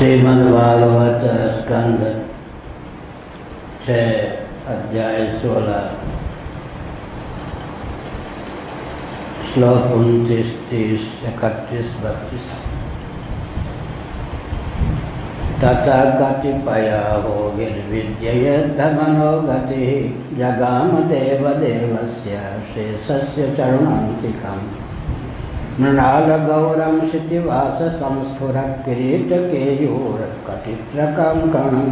श्रीमद्भागवत स्कंद 6 अध्याय 16 श्लोक 29, 30, 31, 32। तथा कतिपयो गिर्विद्येद्धमनो गति जगाम देवदेवस्य शेषस्य चरणान्तिकम् मृणालगौरं क्षितिवाससंस्फुरत्किरीटकेयूरकटित्रकङ्कणं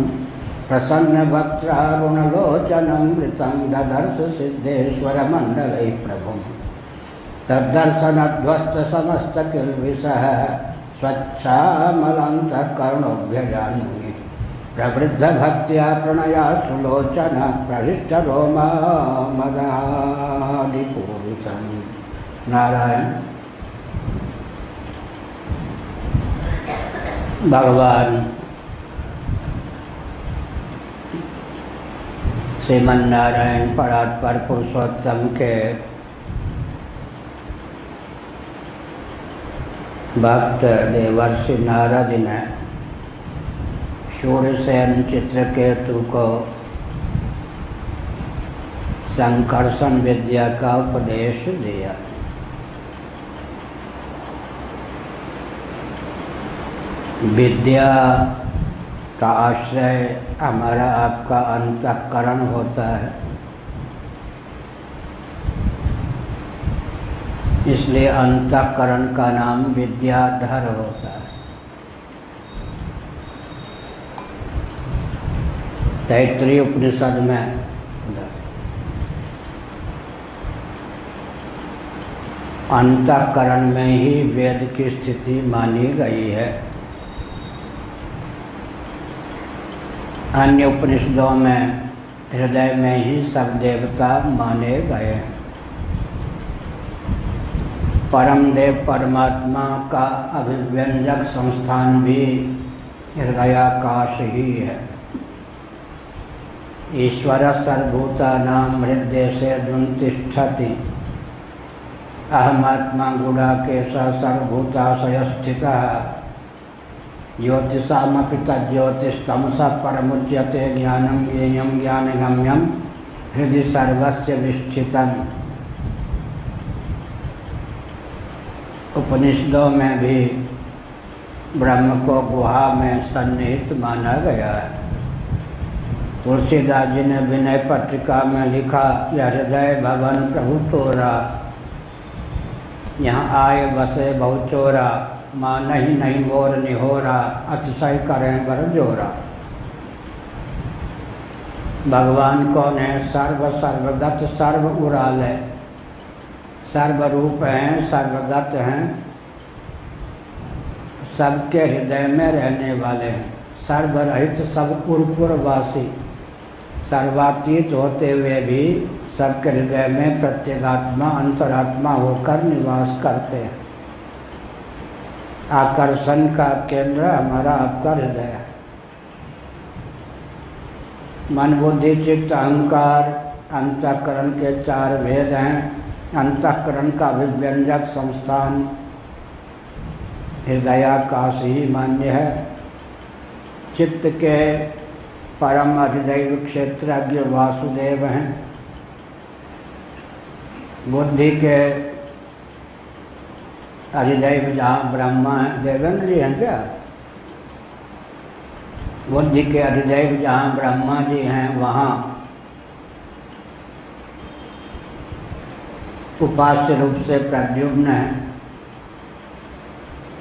प्रसन्नवक्त्रारुणलोचनं मृतं ददर्श सिद्धेश्वरमण्डलैः प्रभुं तद्दर्शनध्वस्तसमस्तकिल्बिषः स्वच्छामलन्तःकरुणोऽभ्यजान्मुनि प्रवृद्धभक्त्या प्रणया सुलोचन प्रहृष्टरोमा मदादिपूरुषं। नारायण। भगवान श्रीमन्नारायण परात्पर पुरुषोत्तम के भक्त देवर्षि नारद ने शूरसेन चित्रकेतु को संकर्षण विद्या का उपदेश दिया। विद्या का आश्रय हमारा आपका अंतःकरण होता है, इसलिए अंतःकरण का नाम विद्याधर होता है। तैत्तिरीय उपनिषद में अंतःकरण में ही वेद की स्थिति मानी गई है। अन्य उपनिषदों में हृदय में ही सब देवता माने गए। परम देव परमात्मा का अभिव्यंजक संस्थान भी हृदयाकाश ही है। ईश्वर सर्वभूतानां हृद्देशेऽर्जुनतिष्ठति अहमात्मा गुडाकेश सर्वभूताशय स्थितः ज्योतिषामपि तज्ज्योतिस्तमसः परमुच्यते ज्ञानं ज्ञेयं ज्ञानगम्यं हृदि सर्वस्य विष्ठितम्। उपनिषदों में भी ब्रह्म को गुहा में सन्निहित माना गया है। तुलसीदास जी ने विनय पत्रिका में लिखा, यह हृदय भवन प्रभु तोरा, यहाँ आए बसे बहुचोरा, माँ नहीं नहीं मोर निहोरा, अतिशय करें बर जोरा। भगवान कौन है? सर्वगत सर्व उराले, सर्वरूप हैं, सर्वगत हैं, सबके हृदय में रहने वाले हैं। सर्वरहित सब पुरपुरवासी, सर्वातीत होते हुए भी सबके हृदय में प्रत्यगात्मा अंतरात्मा होकर निवास करते हैं। आकर्षण का केंद्र हमारा आपका हृदय है। मन बुद्धि चित्त अहंकार अंतःकरण के 4 भेद हैं। अंतःकरण का अभिव्यंजक संस्थान हृदयाकाश ही मान्य है। चित्त के परम अधिदैव क्षेत्रज्ञ वासुदेव हैं। बुद्धि के अधिदैव जहाँ ब्रह्मा है, देवेंद्र जी हैं क्या? बुद्धि के अधिदैव जहाँ ब्रह्मा जी हैं, वहाँ उपास्य रूप से प्रद्युम्न है।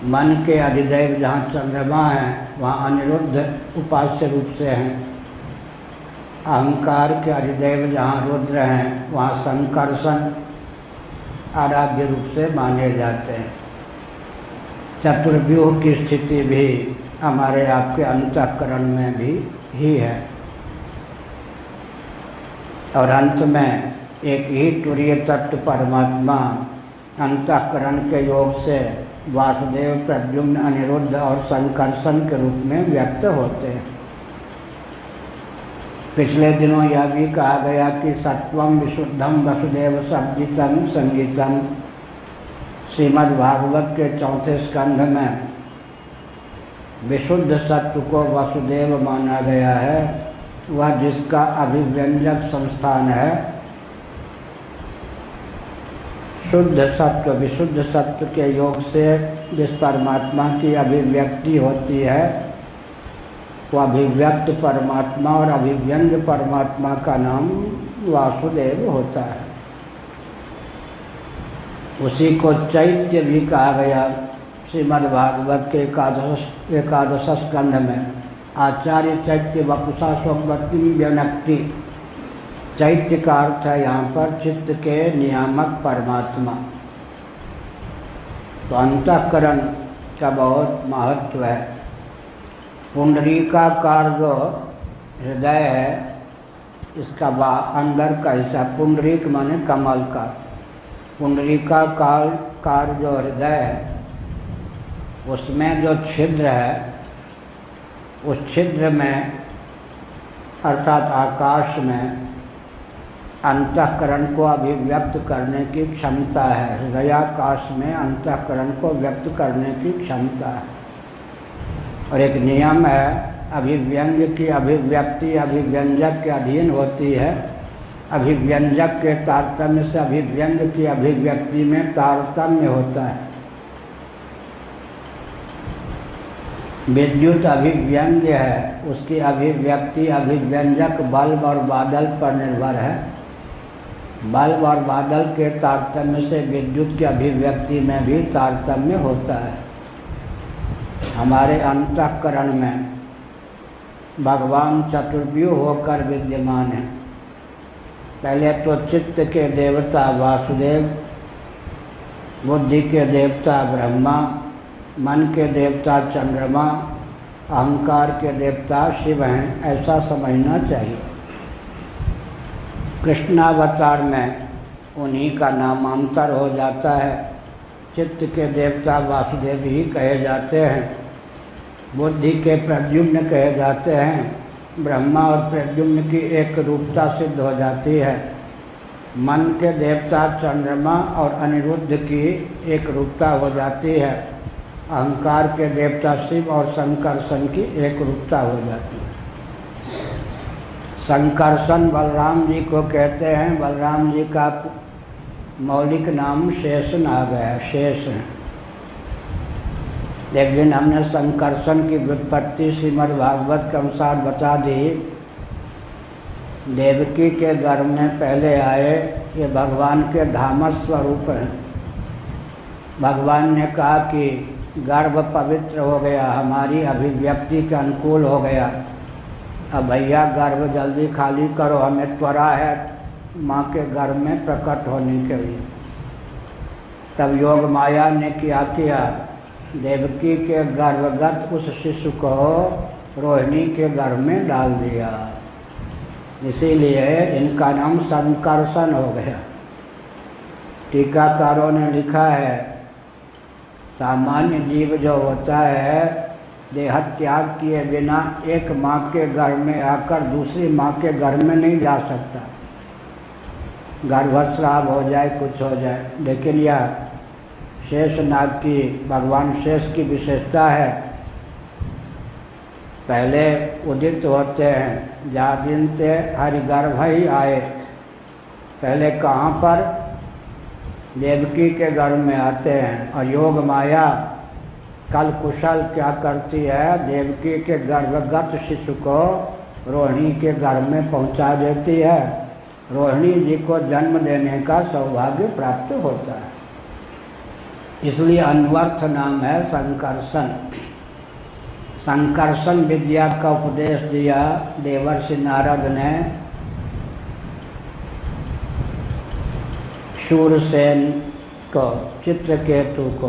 मन के अधिदैव जहाँ चंद्रमा है, वहाँ अनिरुद्ध उपास्य रूप से हैं। अहंकार के अधिदैव जहाँ रुद्र हैं, वहाँ संकर्षण आराध्य रूप से माने जाते हैं। चतुर्व्यूह की स्थिति भी हमारे आपके अंतःकरण में भी ही है। और अंत में एक ही तुरीय तत्व परमात्मा अंतःकरण के योग से वासुदेव प्रद्युम्न अनिरुद्ध और संकर्षण के रूप में व्यक्त होते हैं। पिछले दिनों यह भी कहा गया कि सत्वम विशुद्धम वसुदेव सब्जितम संगीतम श्रीमद्भागवत के 4थे स्कंध में विशुद्ध सत्व को वासुदेव माना गया है, वह जिसका अभिव्यंजक संस्थान है। शुद्ध सत्व विशुद्ध सत्व के योग से जिस परमात्मा की अभिव्यक्ति होती है, वह अभिव्यक्त परमात्मा और अभिव्यंग परमात्मा का नाम वासुदेव होता है। उसी को चैत्य भी कहा गया। श्रीमद्भागवत के एकादश स्कंध में आचार्य चैत्य वपुषा स्वगति व्यनक्ति। चैत्य का अर्थ है यहाँ पर चित्त के नियामक परमात्मा। तो अंतःकरण का बहुत महत्व है। पुंडरीकाकार जो हृदय है, इसका अंदर का हिस्सा, पुंडरीक माने कमल का, पुंडरीकाकार जो हृदय है, उसमें जो छिद्र है, उस छिद्र में अर्थात आकाश में अंतःकरण को अभिव्यक्त करने की क्षमता है। हृदयाकाश में अंतःकरण को व्यक्त करने की क्षमता है। और एक नियम है, अभिव्यंग की अभिव्यक्ति अभिव्यंजक के अधीन होती है। अभिव्यंजक के तारतम्य से अभिव्यंग की अभिव्यक्ति में तारतम्य होता है। विद्युत अभिव्यंग है, उसकी अभिव्यक्ति अभिव्यंजक बल्ब और बादल पर निर्भर है। बल्ब और बादल के तारतम्य से विद्युत की अभिव्यक्ति में भी तारतम्य होता है। हमारे अंतःकरण में भगवान चतुर्व्यूह होकर विद्यमान है। पहले तो चित्त के देवता वासुदेव, बुद्धि के देवता ब्रह्मा, मन के देवता चंद्रमा, अहंकार के देवता शिव हैं, ऐसा समझना चाहिए। कृष्णावतार में उन्हीं का नामांतर हो जाता है। चित्त के देवता वासुदेव ही कहे जाते हैं, बुद्धि के प्रद्युम्न कहे जाते हैं। ब्रह्मा और प्रद्युम्न की एक रूपता सिद्ध हो जाती है। मन के देवता चंद्रमा और अनिरुद्ध की एक रूपता हो जाती है। अहंकार के देवता शिव और संकर्षण की एक रूपता हो जाती है। संकर्षण बलराम जी को कहते हैं। बलराम जी का मौलिक नाम शेषनाग है, शेष है। एक दिन हमने संकर्षण की व्युत्पत्ति श्रीमद्भागवत के अनुसार बता दी। देवकी के गर्भ में पहले आए, ये भगवान के धामस स्वरूप हैं। भगवान ने कहा कि गर्भ पवित्र हो गया, हमारी अभिव्यक्ति के अनुकूल हो गया, अब भैया गर्भ जल्दी खाली करो, हमें त्वरा है माँ के गर्भ में प्रकट होने के लिए। तब योग माया ने क्या किया, देवकी के गर्भगत उस शिशु को रोहिणी के गर्भ में डाल दिया। इसीलिए इनका नाम संकर्षण हो गया। टीकाकारों ने लिखा है, सामान्य जीव जो होता है देह त्याग किए बिना एक माँ के गर्भ में आकर दूसरी माँ के गर्भ में नहीं जा सकता। गर्भस्राव हो जाए, कुछ हो जाए, लेकिन यह शेषनाग की, भगवान शेष की विशेषता है। पहले उदित होते हैं, जा दिन से हरिगर्भ ही आए। पहले कहाँ पर, देवकी के गर्भ में आते हैं। और योग माया कल कुशल क्या करती है, देवकी के गर्भगत शिशु को रोहिणी के गर्भ में पहुंचा देती है। रोहिणी जी को जन्म देने का सौभाग्य प्राप्त होता है। इसलिए अन्वर्थ नाम है संकर्षण। संकर्षण विद्या का उपदेश दिया देवर्षि नारद ने शूरसेन को, चित्रकेतु को।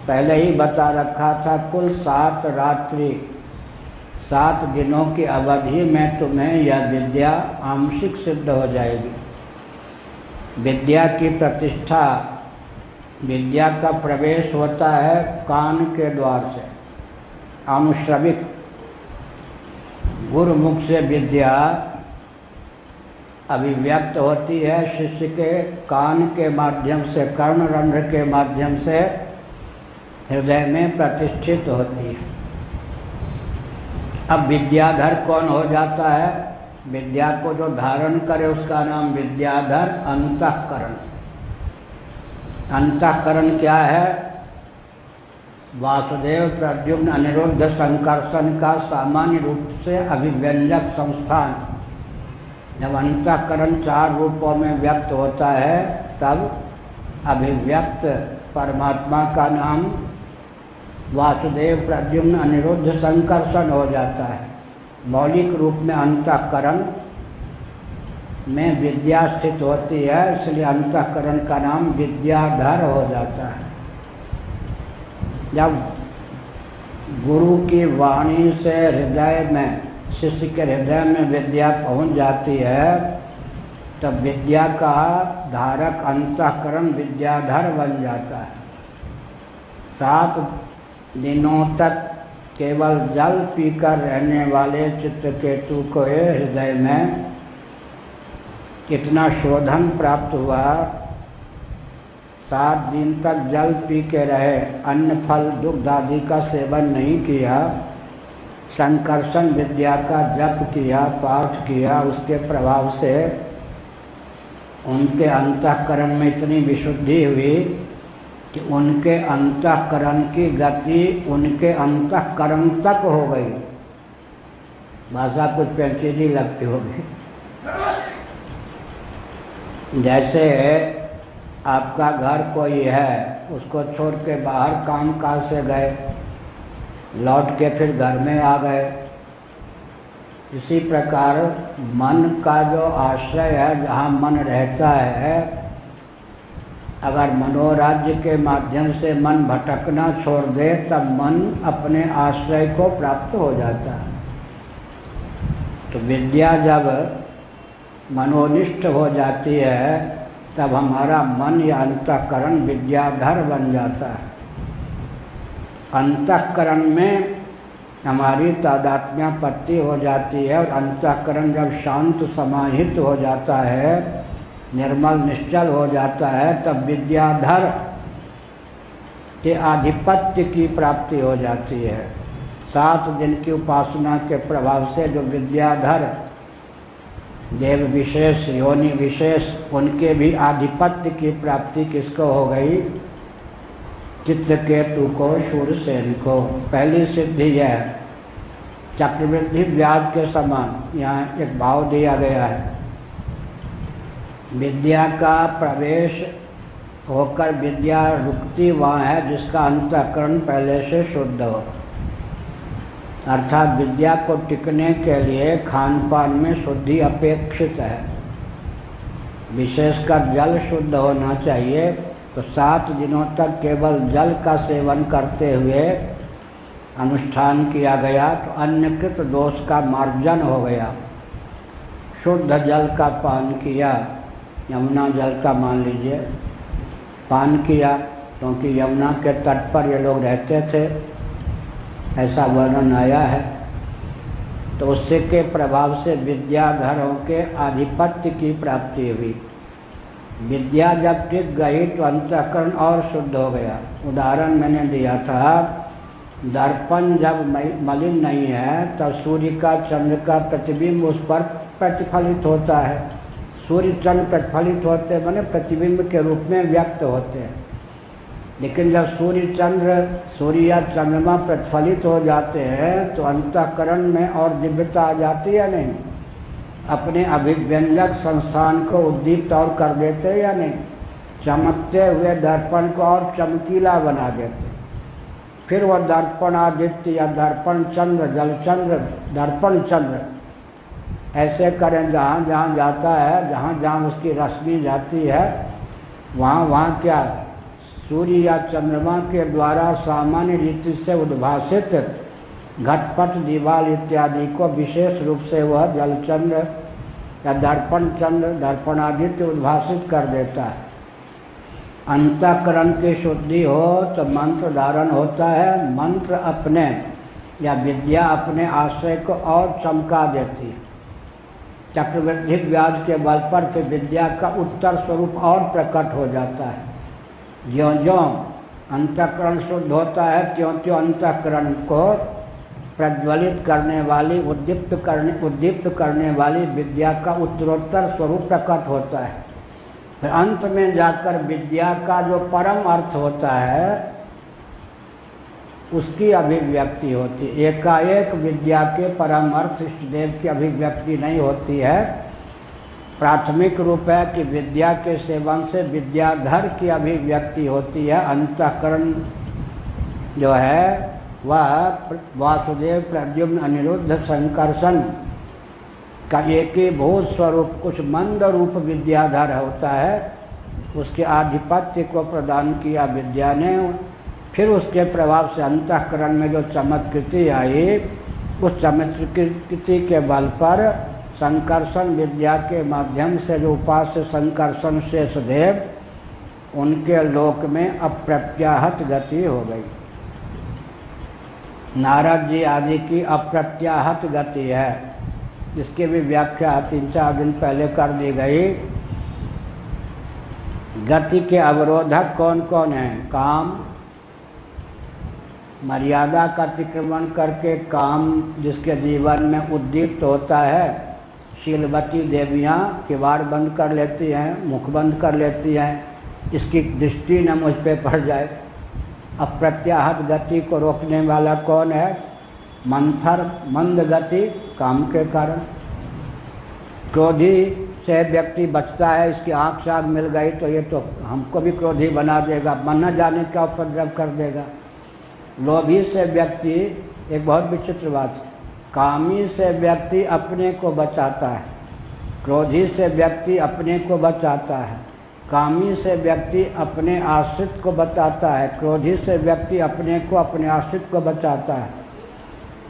पहले ही बता रखा था, कुल 7 रात्रि 7 दिनों की अवधि में तुम्हें यह विद्या आंशिक सिद्ध हो जाएगी। विद्या की प्रतिष्ठा, विद्या का प्रवेश होता है कान के द्वार से, अनुश्रविक। गुरुमुख से विद्या अभिव्यक्त होती है, शिष्य के कान के माध्यम से, कर्णरंध्र के माध्यम से हृदय में प्रतिष्ठित होती है। अब विद्याधर कौन हो जाता है? विद्या को जो धारण करे उसका नाम विद्याधर। अंतःकरण, अंतःकरण क्या है? वासुदेव प्रद्युम्न अनिरुद्ध संकर्षण का सामान्य रूप से अभिव्यंजक संस्थान। जब अंतःकरण 4 रूपों में व्यक्त होता है तब अभिव्यक्त परमात्मा का नाम वासुदेव प्रद्युम्न अनिरुद्ध संकर्षण हो जाता है। मौलिक रूप में अंतःकरण में विद्या स्थित होती है, इसलिए अंतःकरण का नाम विद्याधर हो जाता है। जब गुरु की वाणी से हृदय में, शिष्य के हृदय में विद्या पहुंच जाती है तब विद्या का धारक अंतःकरण विद्याधर बन जाता है। 7 दिनों तक केवल जल पीकर रहने वाले चित्रकेतु को हृदय में कितना शोधन प्राप्त हुआ। 7 दिन तक जल पी के रहे, अन्न फल दुग्ध आदि का सेवन नहीं किया, संकर्षण विद्या का जप किया, पाठ किया। उसके प्रभाव से उनके अंतःकरण में इतनी विशुद्धि हुई कि उनके अंतःकरण की गति उनके अंतःकरण तक हो गई। भाषा कुछ पेचीदी लगती होगी। जैसे आपका घर कोई है, उसको छोड़ के बाहर काम काज से गए, लौट के फिर घर में आ गए। इसी प्रकार मन का जो आश्रय है, जहाँ मन रहता है, अगर मनोराज्य के माध्यम से मन भटकना छोड़ दे तब मन अपने आश्रय को प्राप्त हो जाता है। तो विद्या जब मनोनिष्ठ हो जाती है तब हमारा मन या अंतःकरण विद्याधर बन जाता है। अंतःकरण में हमारी तादात्म्यापत्ति हो जाती है और अंतःकरण जब शांत समाहित हो जाता है, निर्मल निश्चल हो जाता है, तब विद्याधर के आधिपत्य की प्राप्ति हो जाती है। 7 दिन की उपासना के प्रभाव से जो विद्याधर देव विशेष, योनि विशेष, उनके भी आधिपत्य की प्राप्ति किसको हो गई? चित्रकेतु को, शूरसेन को। पहली सिद्धि है चक्रवृद्धि व्याज के समान। यहाँ एक भाव दिया गया है, विद्या का प्रवेश होकर विद्या रुकती वहाँ है जिसका अंतःकरण पहले से शुद्ध हो। अर्थात विद्या को टिकने के लिए खान पान में शुद्धि अपेक्षित है। विशेषकर जल शुद्ध होना चाहिए। तो 7 दिनों तक केवल जल का सेवन करते हुए अनुष्ठान किया गया तो अन्यकृत दोष का मार्जन हो गया। शुद्ध जल का पान किया, यमुना जल का मान लीजिए पान किया, क्योंकि यमुना के तट पर ये लोग रहते थे, ऐसा वर्णन आया है। तो उससे के प्रभाव से विद्याधरों के आधिपत्य की प्राप्ति हुई। विद्या जब टिक गई तो अंतःकरण और शुद्ध हो गया। उदाहरण मैंने दिया था, दर्पण जब मलिन नहीं है तब सूर्य का, चंद्र का प्रतिबिंब उस पर प्रतिफलित होता है। सूर्य चंद्र प्रतिफलित होते माने प्रतिबिंब के रूप में व्यक्त होते हैं। लेकिन जब सूर्य या चंद्रमा प्रतिफलित हो जाते हैं तो अंतःकरण में और दिव्यता आ जाती है नहीं? अपने अभिव्यंजक संस्थान को उद्दीप्त और कर देते या नहीं? चमकते हुए दर्पण को और चमकीला बना देते। फिर वह दर्पण आदित्य या दर्पण चंद्र, जलचंद्र, दर्पण चंद्र ऐसे करें, जहाँ जहाँ जाता है, जहाँ जहाँ उसकी रश्मि जाती है, वहाँ वहाँ क्या सूर्य या चंद्रमा के द्वारा सामान्य रीति से उद्भासित घटपट, दीवाल इत्यादि को विशेष रूप से वह जलचंद्र या दर्पण चंद्र, दर्पणादित्य उद्भासित कर देता है। अंतःकरण की शुद्धि हो तो मंत्र धारण होता है। मंत्र अपने या विद्या अपने आश्रय को और चमका देती है। चक्रवृद्धि व्याज के बल पर फिर विद्या का उत्तर स्वरूप और प्रकट हो जाता है। ज्यों ज्यों अंतःकरण शुद्ध होता है त्यों त्यों अंतःकरण को प्रज्वलित करने वाली, उद्दीप्त करने वाली विद्या का उत्तरोत्तर स्वरूप प्रकट होता है। फिर अंत में जाकर विद्या का जो परम अर्थ होता है उसकी अभिव्यक्ति होती है। एकाएक विद्या के परम अर्थ इष्टदेव की अभिव्यक्ति नहीं होती है। प्राथमिक रूप है कि विद्या के सेवन से विद्याधर की अभिव्यक्ति होती है। अंतःकरण जो है वह वासुदेव, प्रद्युम्न, अनिरुद्ध, संकर्षण का एक ही भूत स्वरूप कुछ मंद रूप विद्याधर होता है। उसके आधिपत्य को प्रदान किया विद्या ने। फिर उसके प्रभाव से अंतःकरण में जो चमत्कृति आई, उस चमत्कृति के बल पर संकर्षण विद्या के माध्यम से जो उपास्य संकर्षण शेषदेव, उनके लोक में अप्रत्याहत गति हो गई। नारद जी आदि की अप्रत्याहत गति है, जिसकी भी व्याख्या 3-4 दिन पहले कर दी गई। गति के अवरोधक कौन कौन हैं? काम, मर्यादा का अतिक्रमण करके काम जिसके जीवन में उद्दीप्त होता है, शीलवती देवियाँ किवाड़ बंद कर लेती हैं, मुख बंद कर लेती हैं, इसकी दृष्टि न मुझ पे पड़ जाए। अप्रत्याहत गति को रोकने वाला कौन है? मंथर, मंद गति, काम के कारण। क्रोधी से व्यक्ति बचता है, इसकी आँख साग मिल गई तो ये तो हमको भी क्रोधी बना देगा, मन न जाने क्या उपद्रव कर देगा। लोभी से व्यक्ति, एक बहुत विचित्र बात, कामी से व्यक्ति अपने को बचाता है, क्रोधी से व्यक्ति अपने को बचाता है, कामी से व्यक्ति अपने आश्रित को बचाता है, क्रोधी से व्यक्ति अपने को, अपने आश्रित को बचाता है,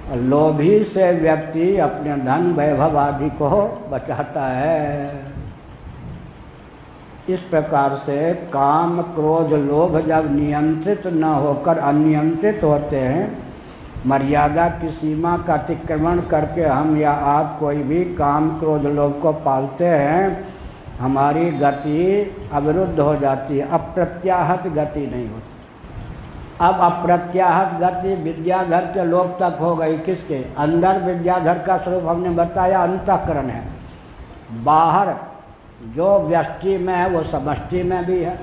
और लोभी से व्यक्ति अपने धन वैभव आदि को बचाता है। इस प्रकार से काम, क्रोध, लोभ जब नियंत्रित न होकर अनियंत्रित होते हैं, मर्यादा की सीमा का अतिक्रमण करके हम या आप कोई भी काम, क्रोध, लोभ को पालते हैं, हमारी गति अवरुद्ध हो जाती है, अप्रत्याहत गति नहीं होती। अब अप्रत्याहत गति विद्याधर के लोक तक हो गई। किसके अंदर? विद्याधर का स्वरूप हमने बताया अंतःकरण है। बाहर जो व्यष्टि में है वो समष्टि में भी है।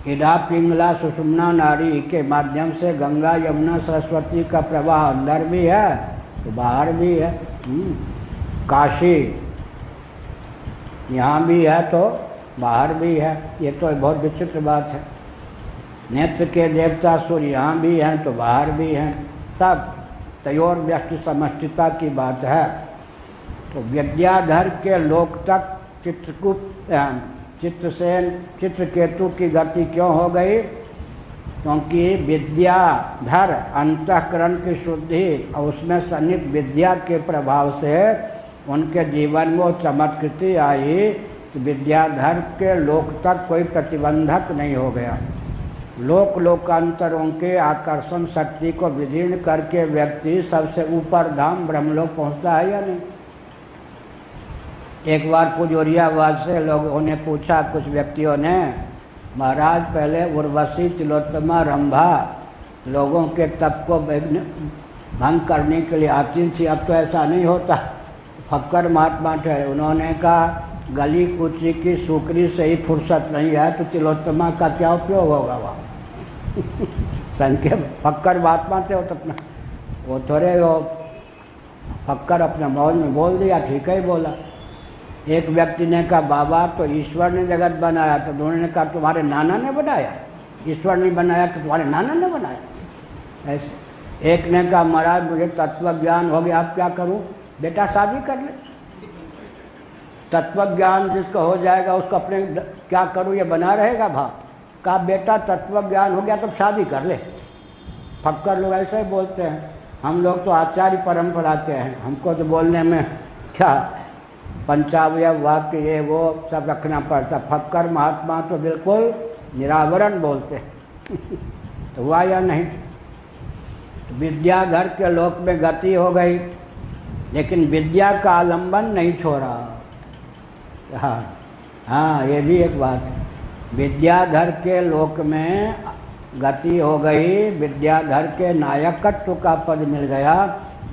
इडा, पिंगला, सुषुम्ना नाड़ी के माध्यम से गंगा, यमुना, सरस्वती का प्रवाह अंदर भी है तो बाहर भी है। काशी यहाँ भी है तो बाहर भी है। ये तो बहुत विचित्र बात है। नेत्र के देवता सूर्य यहाँ भी हैं तो बाहर भी हैं। सब तयोर व्यष्टि समष्टिता की बात है। तो विद्याधर के लोक तक चित्रसेन, चित्रकेतु की गति क्यों हो गई? क्योंकि विद्याधर अंतःकरण की शुद्धि और उसमें सन्निहित विद्या के प्रभाव से उनके जीवन में वो चमत्कृति आई कि विद्याधर के लोक तक कोई प्रतिबंधक नहीं हो गया। लोकांतरों के आकर्षण शक्ति को विदीर्ण करके व्यक्ति सबसे ऊपर धाम ब्रह्मलोक पहुँचता है या नहीं? एक बार पुजोरियावाद से लोगों ने पूछा, कुछ व्यक्तियों ने, महाराज पहले उर्वशी, तिलोत्तमा, रंभा लोगों के तप को भंग करने के लिए आती थी, अब तो ऐसा नहीं होता। फक्कर महात्मा ठहरे। उन्होंने कहा गली कूची की सूकरी से ही फुर्सत नहीं है तो तिलोत्तमा का क्या उपयोग होगा वहाँ? संख्य फक्कर महात्मा थे वो तो अपना, वो थोड़े वो फक्कर अपने मौज में बोल दिया, ठीक है ही बोला। एक व्यक्ति ने कहा बाबा तो ईश्वर ने जगत बनाया, तो दोनों ने कहा तुम्हारे नाना ने बनाया? ईश्वर ने बनाया तो तुम्हारे नाना ने बनाया? ऐसे। एक ने कहा महाराज मुझे तत्व ज्ञान हो गया, आप क्या करूं? बेटा शादी कर ले। तत्व ज्ञान जिसको हो जाएगा उसको अपने क्या करूं ये बना रहेगा भाव। कहा बेटा तत्व ज्ञान हो गया तो शादी कर ले। फक्कर लोग ऐसे ही बोलते हैं। हम लोग तो आचार्य परंपरा के हैं, हमको तो बोलने में क्या पंचावय वाक्य ये वो सब रखना पड़ता। फक्कर महात्मा तो बिल्कुल निरावरण बोलते तो हुआ या नहीं? तो विद्याधर के लोक में गति हो गई, लेकिन विद्या का आलंबन नहीं छोड़ा। हाँ ये भी एक बात है। विद्याधर के लोक में गति हो गई, विद्याधर के नायकत्व का पद मिल गया,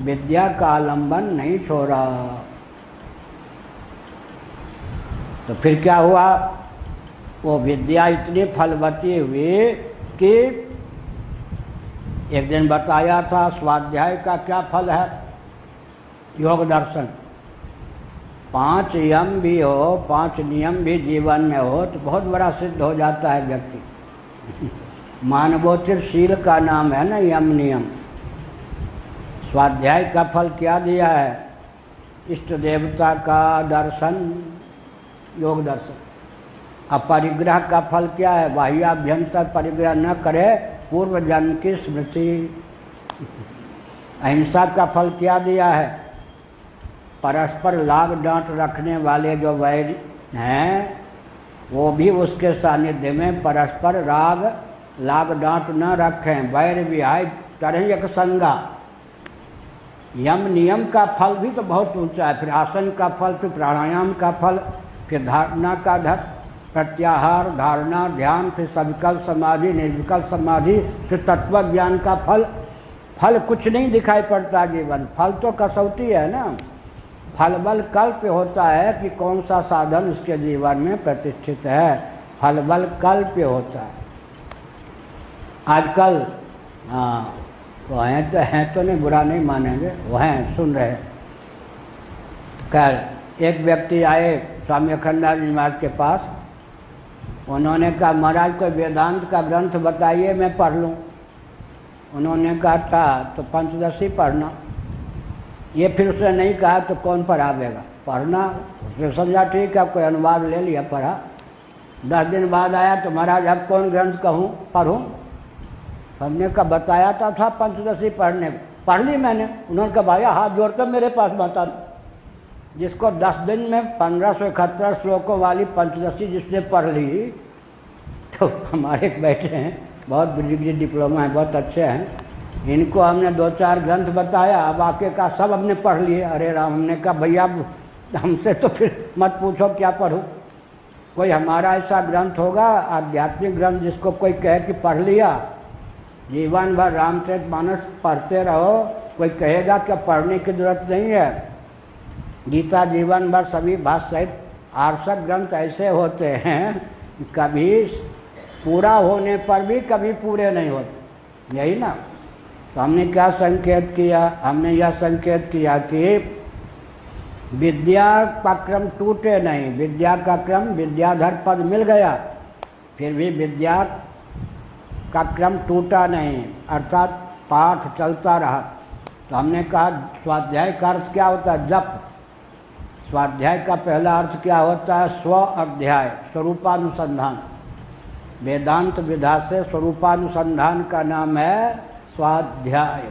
विद्या का आलंबन नहीं छोड़ा। तो फिर क्या हुआ, वो विद्या इतनी फलवती हुई कि एक दिन बताया था स्वाध्याय का क्या फल है, योग दर्शन। 5 यम भी हो, 5 नियम भी जीवन में हो तो बहुत बड़ा सिद्ध हो जाता है व्यक्ति। मानवोचित शील का नाम है ना यम नियम। स्वाध्याय का फल क्या दिया है, इष्ट देवता का दर्शन, योग दर्शन। अपरिग्रह का फल क्या है, बाह्याभ्यंतर परिग्रह न करे, पूर्व जन्म की स्मृति। अहिंसा का फल क्या दिया है, परस्पर लाग डांट रखने वाले जो वैर हैं वो भी उसके सानिध्य में परस्पर लाग डांट न रखें, वैर विहाय तरह एक संगा। यम नियम का फल भी तो बहुत ऊंचा है, फिर आसन का फल, फिर प्राणायाम का फल, फिर धारणा का प्रत्याहार, धारणा, ध्यान, फिर सविकल्प समाधि, निर्विकल्प समाधि, फिर तत्व ज्ञान का फल कुछ नहीं दिखाई पड़ता जीवन, फल तो कसौटी है ना। फल बल कल्प होता है कि कौन सा साधन उसके जीवन में प्रतिष्ठित है, फल बल कल्प होता है। आजकल वो हैं तो नहीं, बुरा नहीं मानेंगे, वो हैं, सुन रहे। खैर एक व्यक्ति आए स्वामी अखंडानंद जी महाराज के पास, उन्होंने कहा महाराज कोई वेदांत का ग्रंथ बताइए मैं पढ़ लूँ। उन्होंने कहा था तो पंचदशी पढ़ना। ये फिर उसने नहीं कहा तो कौन पढ़ावेगा, पढ़ना। उसने समझा ठीक है, कोई अनुवाद ले लिया, पढ़ा। 10 दिन बाद आया तो महाराज अब कौन ग्रंथ कहूँ पढ़ूँ। हमने कहा बताया था पंचदशी पढ़ने, पढ़ ली मैंने। उन्होंने कहा भाई हाथ जोड़ते मेरे पास बता, जिसको 10 दिन में 1571 श्लोकों वाली पंचदशी जिसने पढ़ ली, तो हमारे बैठे हैं बहुत डिग्री डिप्लोमा है, बहुत अच्छे हैं, इनको हमने 2-4 ग्रंथ बताया, अब आके का सब हमने पढ़ लिए। अरे राम, हमने कहा भैया हमसे तो फिर मत पूछो क्या पढ़ूँ। कोई हमारा ऐसा ग्रंथ होगा आध्यात्मिक ग्रंथ जिसको कोई कहे कि पढ़ लिया, जीवन भर रामचरितमानस पढ़ते रहो, कोई कहेगा कि पढ़ने की जरूरत नहीं है। गीता जीवन भर सभी भाष्य सहित आर्षक ग्रंथ ऐसे होते हैं कि कभी पूरा होने पर भी कभी पूरे नहीं होते, यही ना। तो हमने क्या संकेत किया, हमने यह संकेत किया कि विद्या का क्रम टूटे नहीं, विद्या का क्रम विद्याधर पद मिल गया फिर भी विद्या का क्रम टूटा नहीं, अर्थात पाठ चलता रहा। तो हमने कहा स्वाध्याय का अर्थ क्या होता है, जप। स्वाध्याय का पहला अर्थ क्या होता है, स्व अध्याय, स्वरूपानुसंधान। वेदांत विधा से स्वरूपानुसंधान का नाम है स्वाध्याय।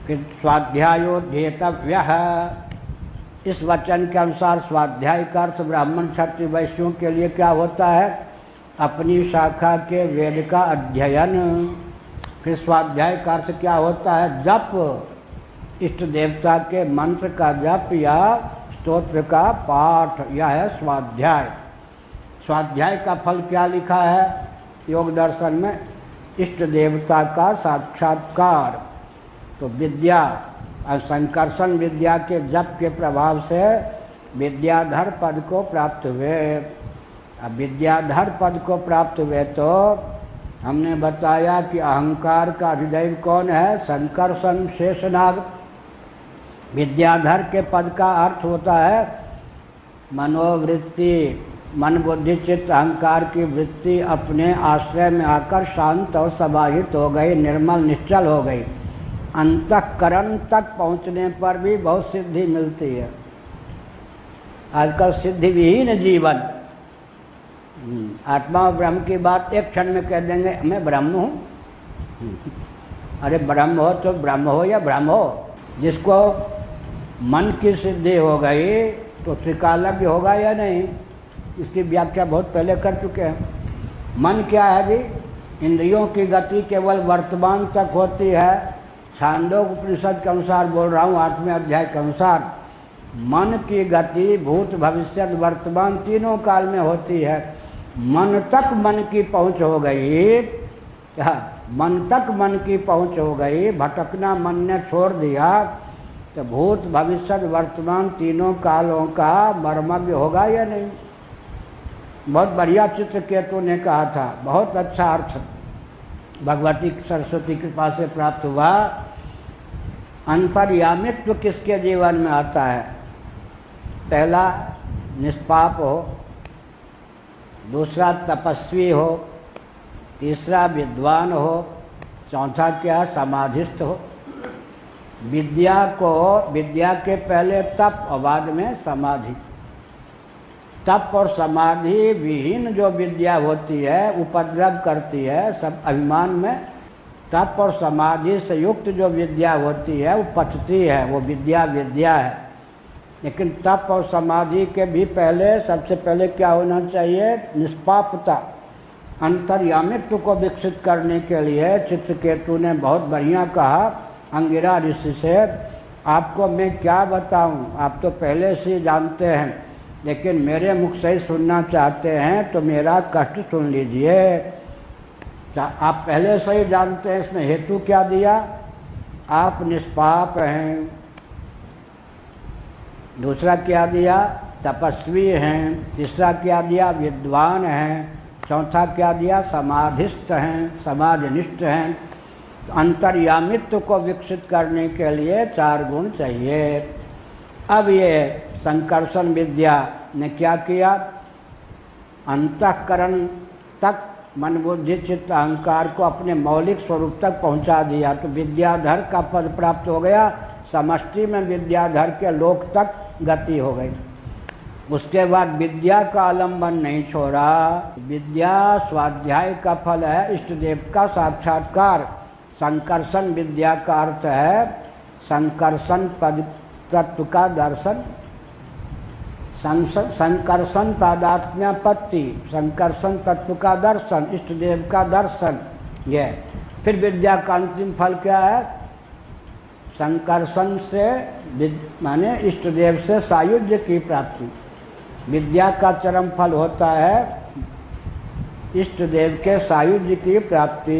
फिर स्वाध्यायोध्येतव्य है, इस वचन के अनुसार स्वाध्याय का अर्थ ब्राह्मण क्षत्रिय वैश्यों के लिए क्या होता है, अपनी शाखा के वेद का अध्ययन। फिर स्वाध्याय का अर्थ क्या होता है, जप, इष्ट देवता के मंत्र का जप या स्तोत्र का पाठ, यह है स्वाध्याय। स्वाध्याय का फल क्या लिखा है योग दर्शन में, इष्ट देवता का साक्षात्कार। तो विद्या और संकर्षण विद्या के जप के प्रभाव से विद्याधर पद को प्राप्त हुए। अब विद्याधर पद को प्राप्त हुए तो हमने बताया कि अहंकार का अधिदैव कौन है, संकर्षण शेषनाग। विद्याधर के पद का अर्थ होता है मनोवृत्ति, मन बुद्धि चित्त अहंकार की वृत्ति अपने आश्रय में आकर शांत और समाहित हो गई, निर्मल निश्चल हो गई। अंतःकरण तक पहुँचने पर भी बहुत सिद्धि मिलती है। आजकल सिद्धि विहीन जीवन, आत्मा और ब्रह्म की बात एक क्षण में कह देंगे मैं ब्रह्म हूँ। अरे ब्रह्म हो तो ब्रह्म हो या ब्रह्म हो। जिसको मन की सिद्धि हो गई तो त्रिकालज्ञ होगा या नहीं, इसकी व्याख्या बहुत पहले कर चुके हैं। मन क्या है जी, इंद्रियों की गति केवल वर्तमान तक होती है। छांदोग्य उपनिषद के अनुसार बोल रहा हूँ, 8वें अध्याय के अनुसार मन की गति भूत भविष्य वर्तमान तीनों काल में होती है। मन तक मन की पहुँच हो गई, क्या मन तक मन की पहुँच हो गई, भटकना मन ने छोड़ दिया तो भूत भविष्य वर्तमान तीनों कालों का मर्मज्ञ होगा या नहीं। बहुत बढ़िया चित्रकेतु ने कहा था, बहुत अच्छा अर्थ भगवती सरस्वती कृपा से प्राप्त हुआ। अंतर्यामित्व किसके जीवन में आता है? पहला निष्पाप हो, दूसरा तपस्वी हो, तीसरा विद्वान हो, चौथा क्या समाधिस्थ हो। विद्या के पहले तप और बाद में समाधि। तप और समाधि विहीन जो विद्या होती है उपद्रव करती है सब अभिमान में। तप और समाधि से युक्त जो विद्या होती है वो पचती है, वो विद्या है। लेकिन तप और समाधि के भी पहले सबसे पहले क्या होना चाहिए? निष्पापता। अंतर्यामित्व को विकसित करने के लिए चित्रकेतु ने बहुत बढ़िया कहा अंगिरा ऋषि से, आपको मैं क्या बताऊं, आप तो पहले से जानते हैं, लेकिन मेरे मुख से ही सुनना चाहते हैं तो मेरा कष्ट सुन लीजिए। आप पहले से ही जानते हैं, इसमें हेतु क्या दिया? आप निष्पाप हैं। दूसरा क्या दिया? तपस्वी हैं। तीसरा क्या दिया? विद्वान हैं। चौथा क्या दिया? समाधिस्थ हैं, समाधिनिष्ठ हैं। अंतर्यामित्व को विकसित करने के लिए 4 गुण चाहिए। अब ये संकर्षण विद्या ने क्या किया? अंतःकरण तक मन बुद्धि चित्त अहंकार को अपने मौलिक स्वरूप तक पहुंचा दिया, तो विद्याधर का पद प्राप्त हो गया। समष्टि में विद्याधर के लोक तक गति हो गई। उसके बाद विद्या का आलंबन नहीं छोड़ा। विद्या स्वाध्याय का फल है, इष्ट देव का साक्षात्कार। संकर्षण विद्या का अर्थ है संकर्षण पद तत्व का दर्शन, संकर्षण तादात्म्यपत्ति, संकर्षण तत्व का दर्शन, इष्ट देव का दर्शन। ये फिर विद्या का अंतिम फल क्या है? संकर्षण से माने इष्ट देव से सायुज्य की प्राप्ति। विद्या का चरम फल होता है इष्ट देव के सायुज्य की प्राप्ति।